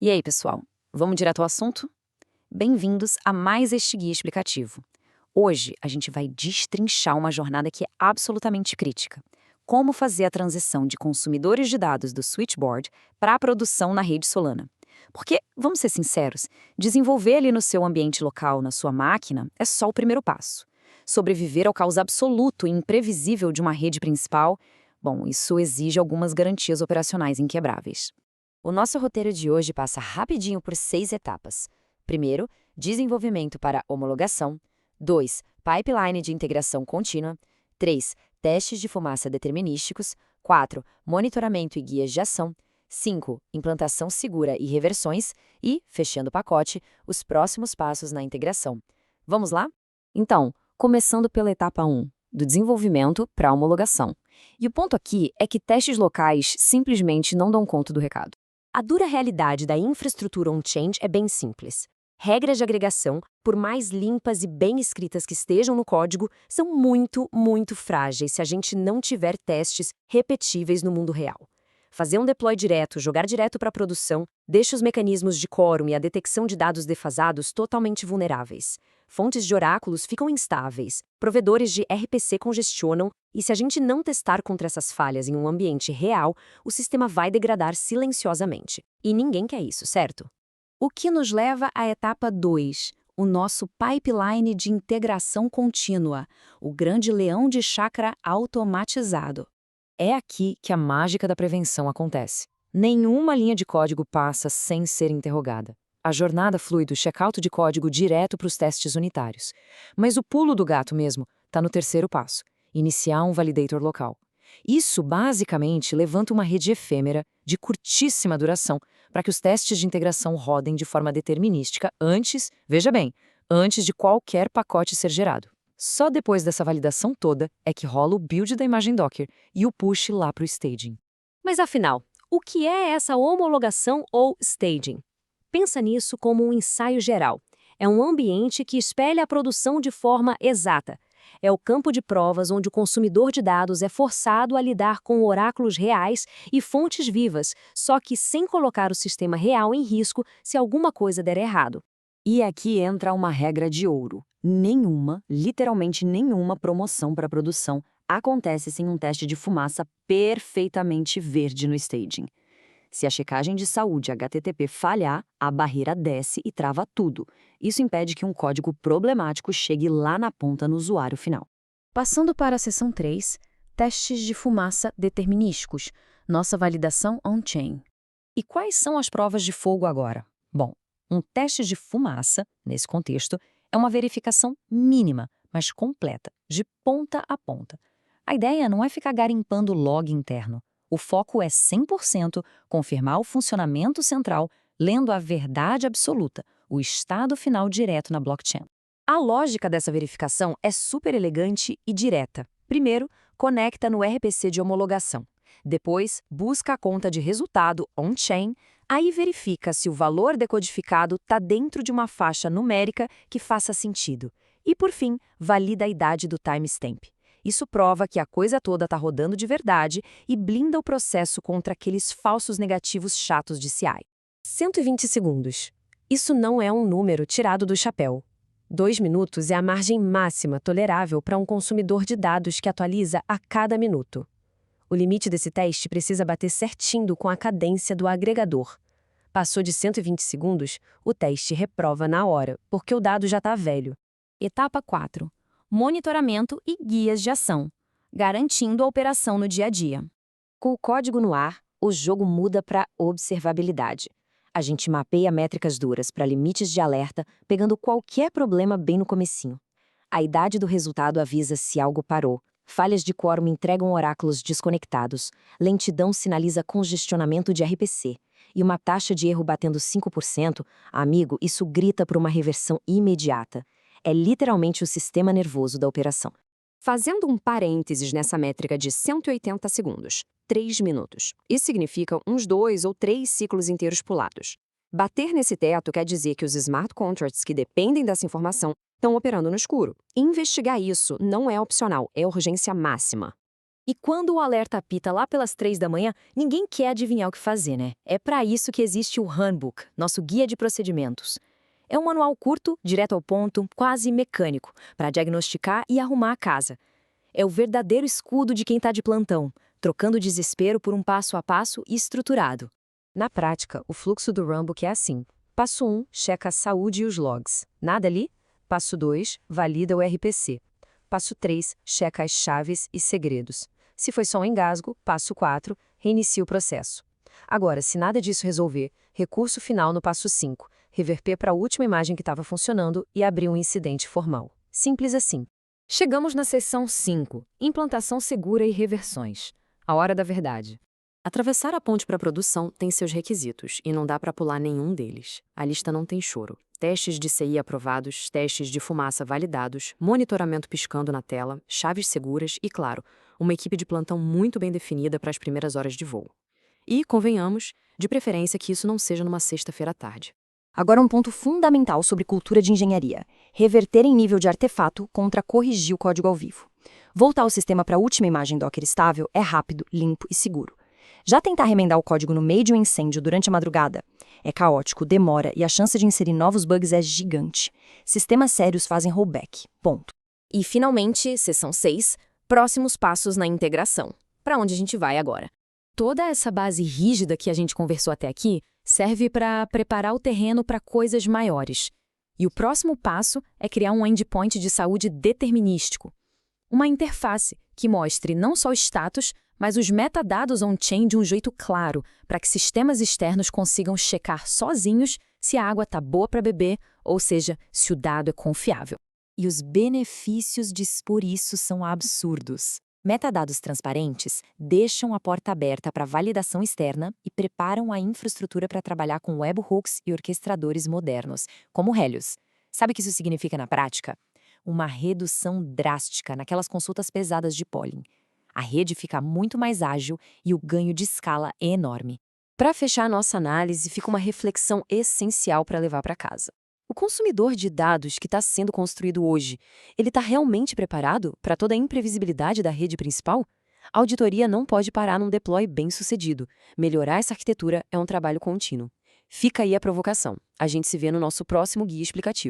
E aí, pessoal? Vamos direto ao assunto? Bem-vindos a mais este guia explicativo. Hoje, a gente vai destrinchar uma jornada que é absolutamente crítica. Como fazer a transição de consumidores de dados do Switchboard para a produção na rede Solana. Porque, vamos ser sinceros, desenvolver ali no seu ambiente local, na sua máquina, é só o primeiro passo. Sobreviver ao caos absoluto e imprevisível de uma rede principal, bom, isso exige algumas garantias operacionais inquebráveis. O nosso roteiro de hoje passa rapidinho por 6 etapas. Primeiro, desenvolvimento para homologação. 2, pipeline de integração contínua. 3, testes de fumaça determinísticos. 4, monitoramento e guias de ação. 5, implantação segura e reversões. E, fechando o pacote, os próximos passos na integração. Vamos lá? Então, começando pela etapa 1, do desenvolvimento para a homologação. E o ponto aqui é que testes locais simplesmente não dão conta do recado. A dura realidade da infraestrutura on-chain é bem simples. Regras de agregação, por mais limpas e bem escritas que estejam no código, são muito frágeis se a gente não tiver testes repetíveis no mundo real. Fazer um deploy direto, jogar direto para a produção, deixa os mecanismos de quórum e a detecção de dados defasados totalmente vulneráveis. Fontes de oráculos ficam instáveis, provedores de RPC congestionam, e se a gente não testar contra essas falhas em um ambiente real, o sistema vai degradar silenciosamente. E ninguém quer isso, certo? O que nos leva à etapa 2, o nosso pipeline de integração contínua, o grande leão de chakra automatizado. É aqui que a mágica da prevenção acontece. Nenhuma linha de código passa sem ser interrogada. A jornada flui do checkout de código direto para os testes unitários. Mas o pulo do gato mesmo está no terceiro passo, iniciar um validator local. Isso, basicamente, levanta uma rede efêmera, de curtíssima duração, para que os testes de integração rodem de forma determinística antes, veja bem, antes de qualquer pacote ser gerado. Só depois dessa validação toda é que rola o build da imagem Docker e o push lá para o staging. Mas afinal, o que é essa homologação ou staging? Pensa nisso como um ensaio geral. É um ambiente que espelha a produção de forma exata. É o campo de provas onde o consumidor de dados é forçado a lidar com oráculos reais e fontes vivas, só que sem colocar o sistema real em risco se alguma coisa der errado. E aqui entra uma regra de ouro. Nenhuma, literalmente nenhuma promoção para produção acontece sem um teste de fumaça perfeitamente verde no staging. Se a checagem de saúde HTTP falhar, a barreira desce e trava tudo. Isso impede que um código problemático chegue lá na ponta no usuário final. Passando para a seção 3, testes de fumaça determinísticos, nossa validação on-chain. E quais são as provas de fogo agora? Bom, um teste de fumaça, nesse contexto, é uma verificação mínima, mas completa, de ponta a ponta. A ideia não é ficar garimpando log interno. O foco é 100% confirmar o funcionamento central, lendo a verdade absoluta, o estado final direto na blockchain. A lógica dessa verificação é super elegante e direta. Primeiro, conecta no RPC de homologação. Depois, busca a conta de resultado on-chain. Aí verifica se o valor decodificado está dentro de uma faixa numérica que faça sentido. E, por fim, valida a idade do timestamp. Isso prova que a coisa toda está rodando de verdade e blinda o processo contra aqueles falsos negativos chatos de CI. 120 segundos. Isso não é um número tirado do chapéu. 2 minutos é a margem máxima tolerável para um consumidor de dados que atualiza a cada minuto. O limite desse teste precisa bater certinho com a cadência do agregador. Passou de 120 segundos, o teste reprova na hora, porque o dado já está velho. Etapa 4. Monitoramento e guias de ação, garantindo a operação no dia a dia. Com o código no ar, o jogo muda para observabilidade. A gente mapeia métricas duras para limites de alerta, pegando qualquer problema bem no comecinho. A idade do resultado avisa se algo parou. Falhas de quórum entregam oráculos desconectados. Lentidão sinaliza congestionamento de RPC. E uma taxa de erro batendo 5%, amigo, isso grita por uma reversão imediata. É literalmente o sistema nervoso da operação. Fazendo um parênteses nessa métrica de 180 segundos, 3 minutos. Isso significa uns 2 ou 3 ciclos inteiros pulados. Bater nesse teto quer dizer que os smart contracts que dependem dessa informação estão operando no escuro. Investigar isso não é opcional, é urgência máxima. E quando o alerta apita lá pelas 3 da manhã, ninguém quer adivinhar o que fazer, né? É para isso que existe o Handbook, nosso guia de procedimentos. É um manual curto, direto ao ponto, quase mecânico, para diagnosticar e arrumar a casa. É o verdadeiro escudo de quem está de plantão, trocando o desespero por um passo a passo e estruturado. Na prática, o fluxo do Handbook é assim. Passo 1, checa a saúde e os logs. Nada ali? Passo 2, valida o RPC. Passo 3, checa as chaves e segredos. Se foi só um engasgo, passo 4, reinicia o processo. Agora, se nada disso resolver, recurso final no passo 5, reverter para a última imagem que estava funcionando e abrir um incidente formal. Simples assim. Chegamos na seção 5, implantação segura e reversões. A hora da verdade. Atravessar a ponte para a produção tem seus requisitos e não dá para pular nenhum deles. A lista não tem choro. Testes de CI aprovados, testes de fumaça validados, monitoramento piscando na tela, chaves seguras e, claro, uma equipe de plantão muito bem definida para as primeiras horas de voo. E, convenhamos, de preferência que isso não seja numa sexta-feira à tarde. Agora um ponto fundamental sobre cultura de engenharia. Reverter em nível de artefato contra corrigir o código ao vivo. Voltar o sistema para a última imagem Docker estável é rápido, limpo e seguro. Já tentar remendar o código no meio de um incêndio durante a madrugada é caótico, demora e a chance de inserir novos bugs é gigante. Sistemas sérios fazem rollback. Ponto. E, finalmente, seção 6, próximos passos na integração. Para onde a gente vai agora? Toda essa base rígida que a gente conversou até aqui serve para preparar o terreno para coisas maiores. E o próximo passo é criar um endpoint de saúde determinístico. Uma interface que mostre não só o status, mas os metadados on-chain de um jeito claro, para que sistemas externos consigam checar sozinhos se a água está boa para beber, ou seja, se o dado é confiável. E os benefícios de expor isso são absurdos. Metadados transparentes deixam a porta aberta para validação externa e preparam a infraestrutura para trabalhar com webhooks e orquestradores modernos, como o Helios. Sabe o que isso significa na prática? Uma redução drástica naquelas consultas pesadas de polling. A rede fica muito mais ágil e o ganho de escala é enorme. Para fechar a nossa análise, fica uma reflexão essencial para levar para casa. O consumidor de dados que está sendo construído hoje, ele está realmente preparado para toda a imprevisibilidade da rede principal? A auditoria não pode parar num deploy bem-sucedido. Melhorar essa arquitetura é um trabalho contínuo. Fica aí a provocação. A gente se vê no nosso próximo guia explicativo.